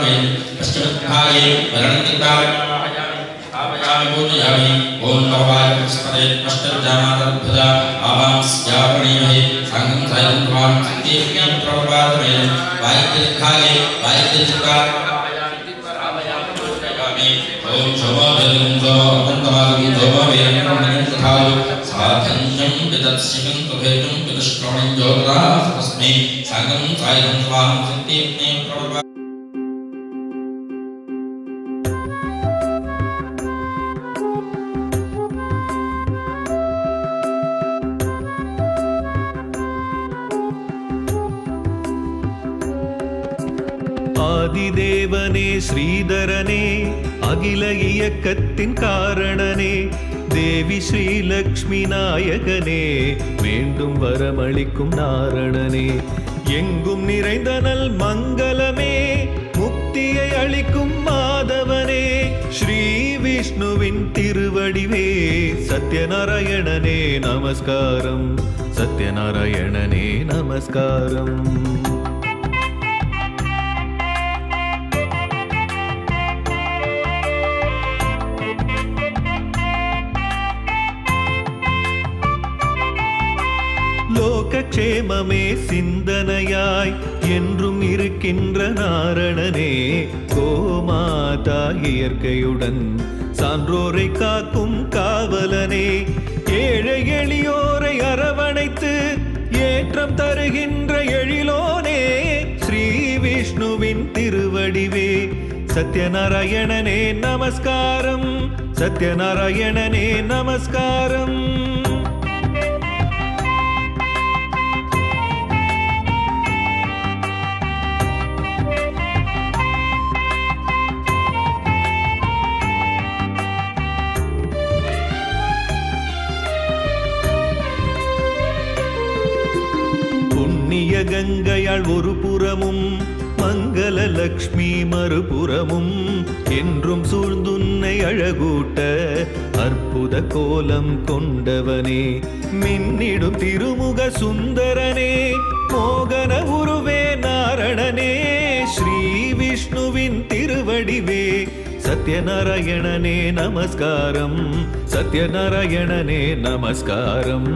प्रभातमेन पश्चिमभागे वरणितावयामि पूजयामि ओम भवाय पुष्पदे अष्टजामातर्भुजा आवां स्यापणीमहे संगं सायं भवान् सत्येन प्रभातमेन वायुदिखागे वायुदिखायामि पूजयामि ओम शोभाभेदुंजो अनन्तमागं शोभाभेदं तथायो साधन्यं विदत्सिकं तभेदं विदुष्टोणं जोतरा तस्मै संगं सायं भवान् सत्येन प्रभातमेन ஆதிதேவனே ஸ்ரீதரனே அகில இயக்கத்தின் காரணனே தேவி ஸ்ரீலக்ஷ்மி நாயகனே வேண்டும் வரமளிக்கும் நாரணனே எங்கும் நிறைந்த நல் மங்களமே முக்தியை அளிக்கும் மாதவனே ஸ்ரீ விஷ்ணுவின் திருவடிவே சத்யநாராயணனே நமஸ்காரம் சத்யநாராயணனே நமஸ்காரம் லோகக்ஷேமமே சிந்தனையாய் என்றும் இருக்கின்ற நாரணனே கோமாதா இயற்கையுடன் சான்றோரை காக்கும் காவலனே ஏழை எளியோரை அரவணைத்து ஏற்றம் தருகின்ற எழிலோனே ஸ்ரீ விஷ்ணுவின் திருவடிவே சத்யநாராயணனே நமஸ்காரம் சத்யநாராயணனே நமஸ்காரம் கங்கையாள் ஒரு புறமும் மங்கள லக்ஷ்மி மறுபுறமும் என்றும் சூழ்ந்துன்னை அழகூட்ட அற்புத கோலம் கொண்டவனே மின்னிடும் திருமுக சுந்தரனே மோகன உருவே நாரணனே ஸ்ரீ விஷ்ணுவின் திருவடிவே சத்யநாராயணனே நமஸ்காரம் சத்யநாராயணனே நமஸ்காரம்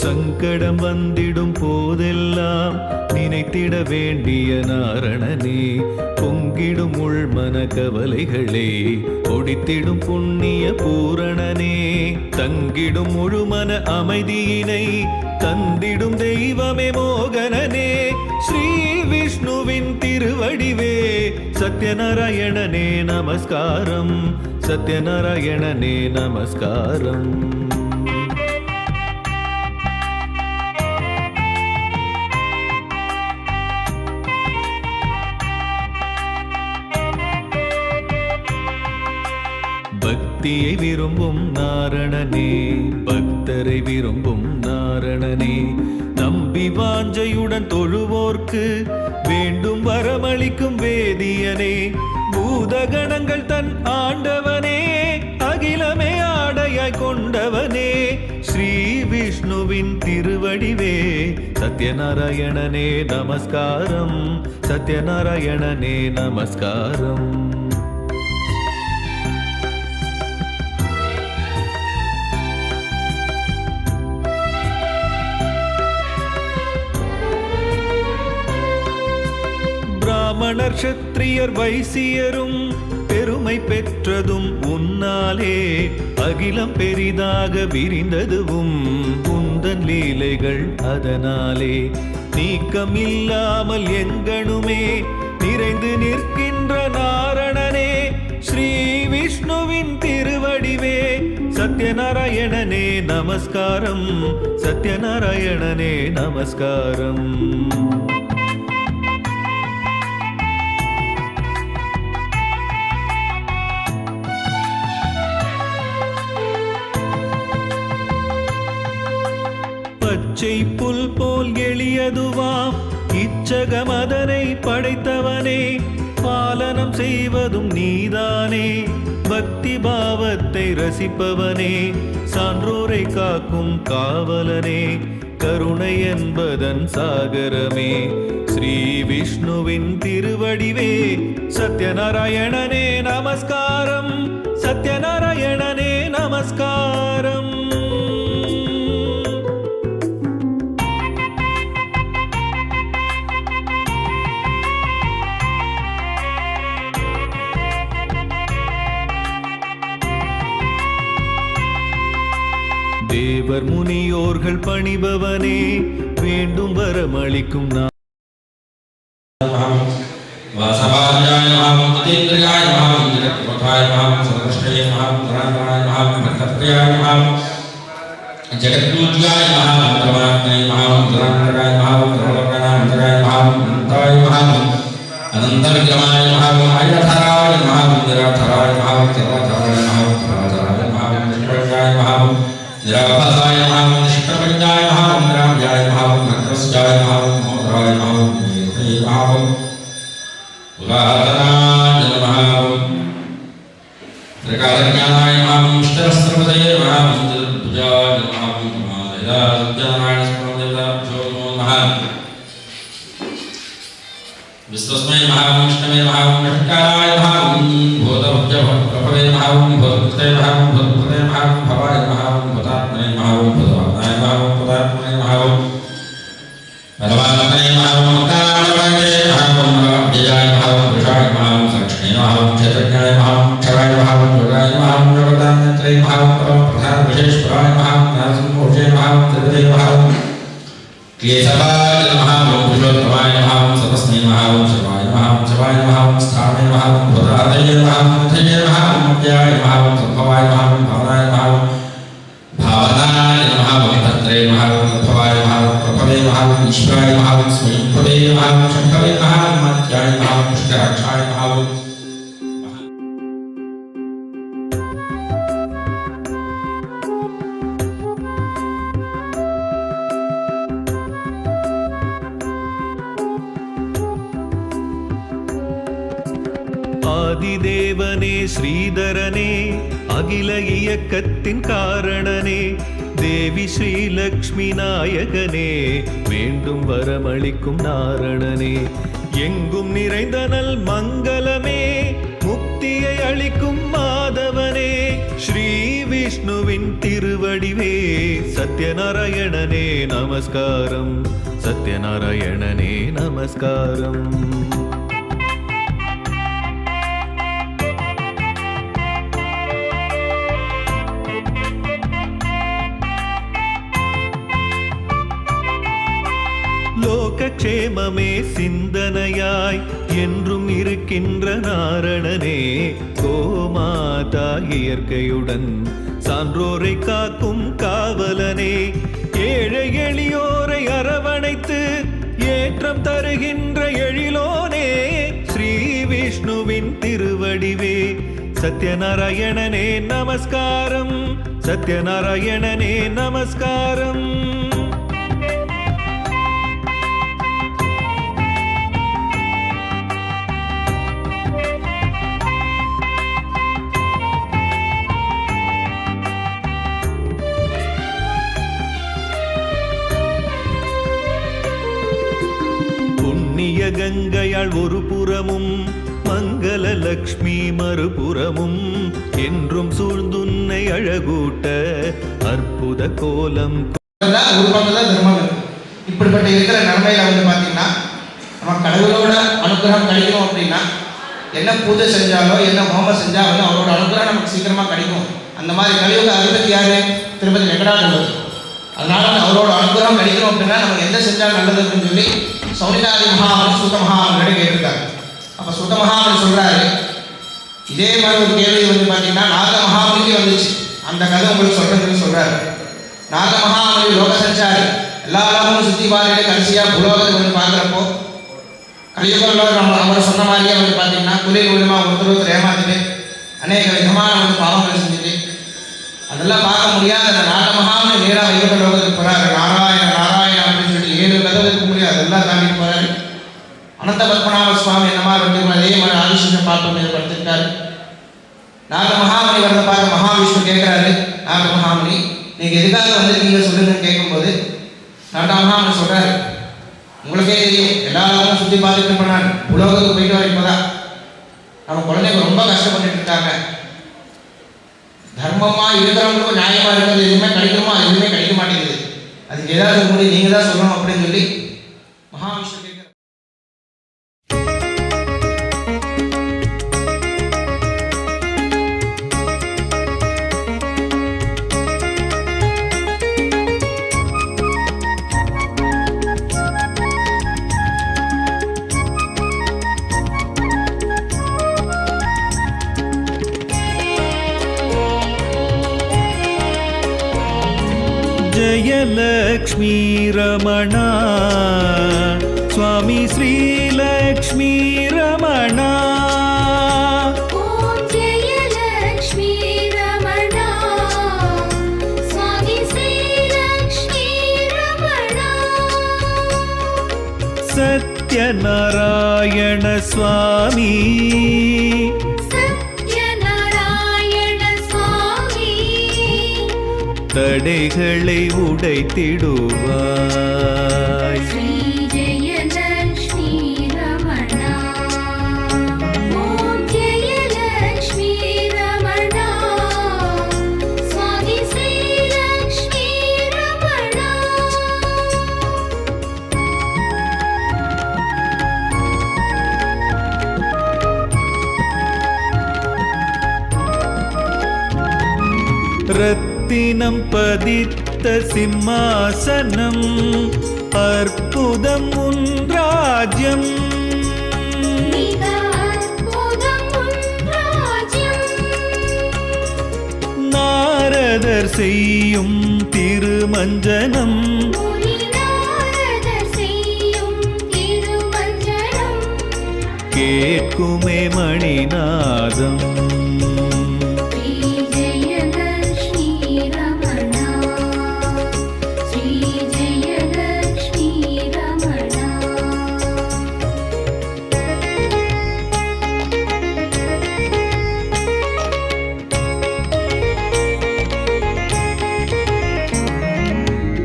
சங்கடம் வந்திடும் போதெல்லாம் நினைத்திட வேண்டிய நாரணனே பொங்கிடும் உள்மன கவலைகளே ஒடித்திடும் புண்ணிய பூரணனே தங்கிடும் முழுமன அமைதியினை தந்திடும் தெய்வமே மோகனனே ஸ்ரீ விஷ்ணுவின் திருவடிவே சத்யநாராயணனே நமஸ்காரம் சத்யநாராயணனே நமஸ்காரம் பக்தியை விரும்பும் நாரணனே பக்தரை விரும்பும் நாரணனே நம்பி வாஞ்சையுடன் தொழுவோர்க்கு வேண்டும் வரமளிக்கும் வேதியனே பூதகணங்கள் தன் ஆண்டவனே அகிலமே ஆடையாய் கொண்டவனே ஸ்ரீ விஷ்ணுவின் திருவடிவே சத்யநாராயணனே நமஸ்காரம் சத்யநாராயணனே நமஸ்காரம் பிராமணர் சத்திரியர் வைசியரும் பெருமை பெற்றதும் உன்னாலே அகிலம் பெரிதாக விரிந்ததுவும் உந்தன் லீலைகள் அதனாலே நீக்கம் இல்லாமல் எங்கனுமே நிறைந்து நிற்கின்ற நாரணனே ஸ்ரீ விஷ்ணுவின் திருவடிவே சத்யநாராயணனே நமஸ்காரம் சத்யநாராயணனே நமஸ்காரம் பச்சை புல் போல் எளியதுவாம் இச்சகம் அதனை படைத்தவனே பாலனம் செய்வதும் நீதானே. பக்தி பாவத்தை ரசிப்பவனே, சான்றோரை காக்கும் காவலனே, கருணை என்பதன் சாகரமே, ஸ்ரீ விஷ்ணுவின் திருவடிவே. சத்யநாராயணனே நமஸ்காரம், சத்யநாராயணனே நமஸ்காரம். தேவர் முனியோர்கள் பணிபவனே, வேண்டும் வரமளிக்கும் வாசவாஜாய நமः, தீந்திரியாய நமः, ஜெகத்பதாய நமः, சர்வஷ்டயே நமः, தராணாய நமः, பக்தப்ரியாய நமः, ஜெகத்பூஜ்யாய நமः, மந்திரமாத்மனே நமः, மந்திராந்தராய நமः, மந்திரவர்ணாந்தராய நமः, அனந்தாய நமः, அனந்தவிக்ரமாய நமः, ஆயுதராய நமः, மந்திராதராய நமः, திரவதராய நமः, திரவதராய நமः, நிஷ்கர்ஷாய நமः, நிராபாசாய நமः, நிஷ்கர்மண்யாய நமः, நிராம்யாய நமः, நக்ரஸ்யாய நமः, மோதராய நமः, நீர்ஹே நமः, உதாரணாய நமः, திரிகாலஞானாய நமः, இஷ்டவஸ்திரபதயே நமः, மஞ்சள்புஜாய நமः, மகாதேதாத்யானாய ஸ்மரதேவதாப்ஜோ நமோ நமः, விஸ்வஸ்மை நமः, விஷ்ணவே நமः, விஷ்ணுகாராய நமः, பூதபுஜ்யபவே நமः, பூதபுத்தே நமः, பூதபுத்தே நமः, பவாய நமः, பூதாத்மனே நமः, பூதவானாய நமः, பூதாத்மனே நமः, பரமாத்மனே நமः, மகாணவங்கே நமः, அவ்யயாய நமः, புருஷாய நமः, சாட்சிணே நமः, க்ஷேத்ரஜ்ஞாய நமः, அக்ஷராய நமः, யோகாய நமः, யோகதாத்ரே நமः, பரமபிரதான விசேஷபராய நமः, ஞானசம்பூர்ணே நமः, திரிவிதே நமः, क्लेशवाय नमः, पुरुषोत्तमाय नमः, सतस्मै नमः, शिवाय नमः, शिवाय नमः, स्थाने नमः, भूतादये नमः, मुथये नमः, मुख्याय नमः, संभवाय नमः, भावनाय नमः, भावनाय नमः, भद्रे नमः, भवाय नमः, प्रभवे नमः, ईश्वराय नमः, स्वयंभवे नमः, शंभवे नमः, मत्याय नमः, पुष्कराक्षाय नमः. ஆதிதேவனே ஸ்ரீதரனே, அகில இயக்கத்தின் காரணனே, தேவி ஸ்ரீலக்ஷ்மி நாயகனே, வேண்டும் வரமளிக்கும் நாரணனே, எங்கும் நிறைந்த நல் மங்களமே, முக்தியை அளிக்கும் மாதவனே, ஸ்ரீ விஷ்ணுவின் திருவடிவே. சத்யநாராயணனே நமஸ்காரம், சத்யநாராயணனே நமஸ்காரம். லோகக்ஷேமமே சிந்தனையாய் என்றும் இருக்கின்ற நாரணனே, கோமாதா இயற்கையுடன் சான்றோரை காக்கும் காவலனே, ஏழை எளியோரை அரவணைத்து ஏற்றம் தருகின்ற எழிலோனே, ஸ்ரீ விஷ்ணுவின் திருவடிவே. சத்யநாராயணனே நமஸ்காரம், சத்யநாராயணனே நமஸ்காரம். கங்கையாள் ஒரு புறமும், மங்கள லக்ஷ்மி மறுபுறமும், என்றும் சூழ்ந்துன்னை அழகூட்ட அற்புத கோலம். இப்படிப்பட்ட இருக்கிற நன்மையில பாத்தீங்கன்னா, நம்ம கடவுளோட அனுகிரகம் கிடைக்கணும் அப்படின்னா, என்ன பூஜை செஞ்சாலோ என்ன ஹோமம் செஞ்சாலும் அவரோட அனுகிரகம் நமக்கு சீக்கிரமா கிடைக்கும். அந்த மாதிரி கலியுக அதிபதி யாரு? திருப்பதி வெங்கடாஜலபதி. அதனால அவரோட அனுகிரகம் கிடைக்கணும் அப்படின்னா நமக்கு எந்த செஞ்சாலும் நல்லது அப்படின்னு சொல்லி சௌனிகாதி மகாமணி சூத மகாமணியோட கேட்டிருக்காரு. அப்ப சூத மகாமணி சொல்றாரு, இதே மாதிரி ஒரு கேள்வி பாத்தீங்கன்னா நாக மகாமணிக்கு வந்துச்சு. அந்த கதை உங்களுக்கு சொல்றதுன்னு சொல்றாரு. நாக மகாமணி லோக சஞ்சாரி, எல்லா லோகமும் சுத்தி பாருங்க. கடைசியா புலோகத்துக்கு பார்க்குறப்போ கலியுகங்களோட நம்ம சொன்ன மாதிரியே பாத்தீங்கன்னா குளிர் மூலமா ஒருத்தர் ஏமாத்துட்டு அநேக விதமான பாவங்களை செஞ்சுட்டு அதெல்லாம் பார்க்க முடியாத அந்த நாக மகாமணி நேராக வைகுண்ட லோகத்துக்கு போறாரு. நாராயண நாராயண அப்படின்னு சொல்லிட்டு 7 கதவு இருக்க முடியாது, அதெல்லாம் தாண்டிட்டு போறாரு. அனந்த பத்மநாப சுவாமி என்ன மாதிரி வந்திருக்கோம், அதே மாதிரி ஆதிசேஷ பாப்பம் மீது படுத்திருக்காரு. நாக மகாமணி வரத பார்த்து மகாவிஷ்ணு கேட்கிறாரு, நாக மகாமணி நீங்க எதுக்காக வந்திருக்கீங்க சொல்லுங்கன்னு கேட்கும்போது நாக மகாமணி சொல்றாரு, உங்களுக்கே தெரியும் எல்லாரும் சுற்றி பார்த்துட்டு இருப்பேன், உலகத்துக்கு போயிட்டு வர இப்போதான் நம்ம குழந்தைங்க ரொம்ப கஷ்டப்பட்டுட்டு இருக்காங்க. தர்மமா இருக்கிறவங்களுக்கும் நியாயமா இருக்கிறது எதுவுமே கிடைக்குமோ அது எதுவுமே கிடைக்க மாட்டேங்குது, அதுக்கு ஏதாவது முடியும் நீங்க தான் சொல்லணும் அப்படின்னு சொல்லி மகாவிஷ்ணு கேட்கிறார். जयलक्ष्मी रमणा स्वामी श्रीलक्ष्मी रमणा ओम जयलक्ष्मी रमणा स्वामी श्रीलक्ष्मी रमणा सत्यनारायण स्वामी தடைகளை உடைத்திடுவாய். ஸ்ரீ ஜெயலக்ஷ்மி ரமணா ஓம் ஜெயலக்ஷ்மி ரமணா சுவாமி ஸ்ரீலக்ஷ்மி ரமணா. ரத்தினம் பதித்த சிம்மாசனம் அற்புதம் உன் ராஜ்யம். மிக அற்புதம் உன் ராஜ்யம். நாரதர் செய்யும் திருமஞ்சனம் நாரதர் செய்யும் திருமஞ்சனம் கேட்குமே மணிநாதம்.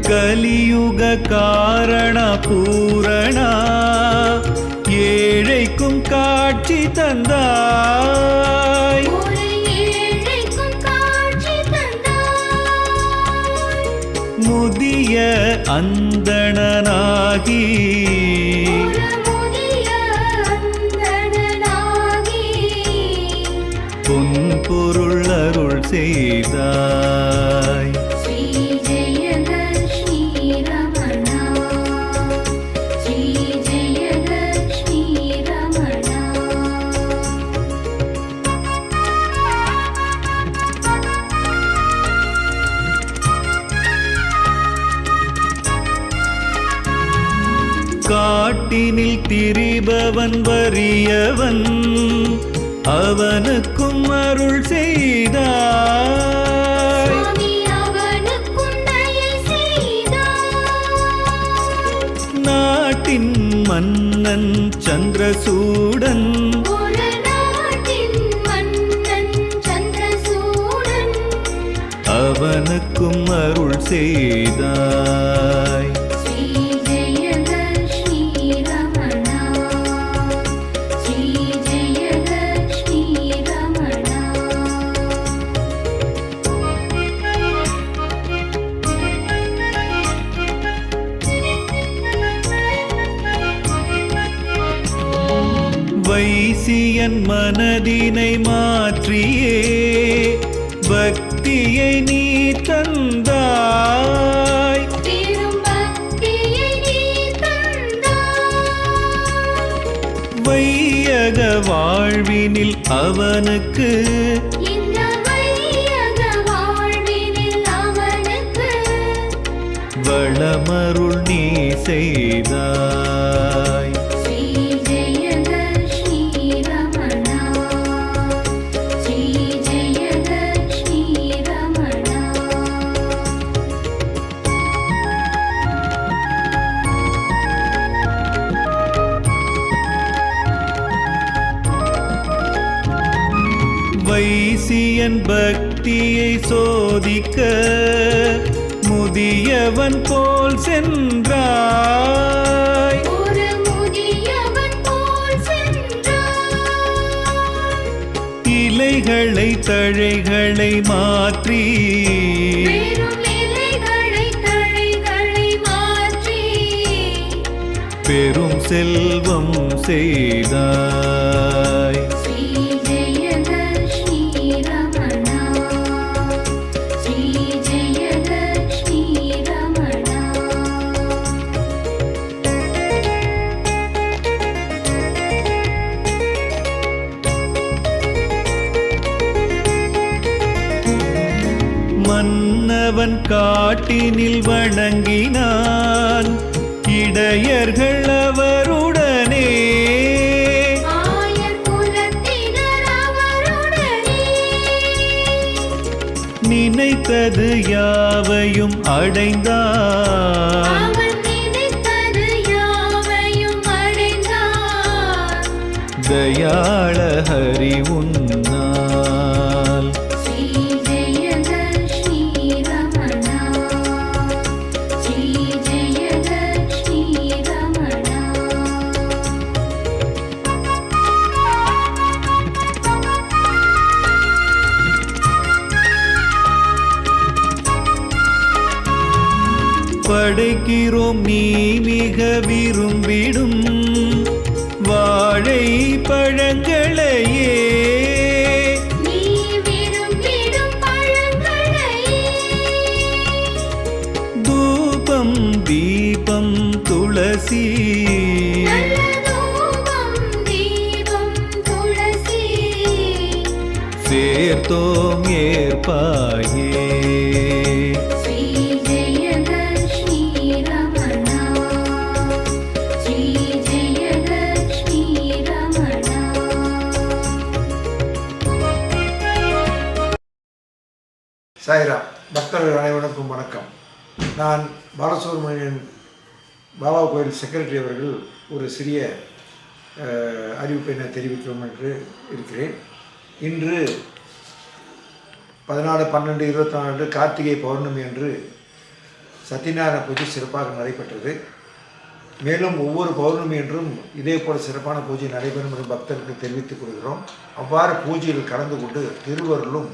கலியுக காரண பூரணா ஏழைக்கும் காட்சி தந்தாய். முதிய அந்தணனாகி பொன் பொருள் அருள் செய்தாய். காட்டினில் திரிபவன் வறியவன் அவனுக்கும் அருள் செய்தாய். நாட்டின் மன்னன் சந்திரசூடன் அவனுக்கும் அருள் செய்தாய். வைசியன் மனதினை மாற்றியே பக்தியை நீ தந்தாய். வையக வாழ்வினில் அவனுக்கு வளமருள் நீ செய்தாய். வைசியன் பக்தியை சோதிக்க முதியவன் போல் சென்றாய். ஒரு முதியவன் போல் சென்றாய். இலைகளை தழைகளை மாற்றி வெறும் இலைகளை தழைகளை மாற்றி பெரும் செல்வம் செய்தாய். ஸ்ரீ ஜெயலக்ஷ்மி ரமணா, ஸ்ரீ ஜெயலக்ஷ்மி ரமணா. மன்னவன் காட்டினில் வணங்கினான் இடையர்கள் அவருடனே. ஆயர் குலத்தினர் அவருடனே நினைத்தது யாவையும் அடைந்தான். அவன் நினைத்தது யாவையும் அடைந்தான். தயாள ஹரி உன்னால். ஸ்ரீ ஜெயலக்ஷ்மி ரமணா, ஸ்ரீ ஜெயலக்ஷ்மி ரமணா. படைக்கிறோம் நீ மிக விரும்பிடும் வாழை பழங்களையே. நீ விரும்பிடும் பழங்களையே தூபம் தீபம் துளசி நல்ல தூபம் தீபம் துளசி சேர்த்தோம் ஏற்பாயே. ஸ்ரீ ஜெயலக்ஷ்மி ரமணா, ஸ்ரீ ஜெயலக்ஷ்மி ரமணா. சாய்ராம் பக்தர்கள் அனைவருக்கும் வணக்கம். நான் பாலசுப்ரமணியன் பாபா கோயில் செக்ரட்டரி அவர்கள் ஒரு சிறிய அறிவிப்பை நான் தெரிவிக்கிறோம் என்று இருக்கிறேன். இன்று 14/12/24 கார்த்திகை பௌர்ணமி அன்று சத்யநாராயண பூஜை சிறப்பாக நடைபெற்றது. மேலும் ஒவ்வொரு பௌர்ணமி என்றும் இதே போல சிறப்பான பூஜை நடைபெறும் என்று பக்தர்களுக்கு தெரிவித்துக் கொள்கிறோம். அவ்வாறு பூஜையில் கலந்து கொண்டு திருவருளும்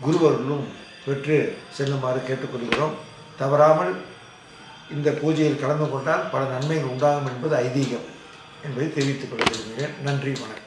குருவருளும் பெற்று செல்லுமாறு கேட்டுக்கொள்கிறோம். தவறாமல் இந்த பூஜையில் கலந்து கொண்டால் பல நன்மைகள் உண்டாகும் என்பது ஐதீகம் என்பதை தெரிவித்துக் கொள்கிறேன். நன்றி, வணக்கம்.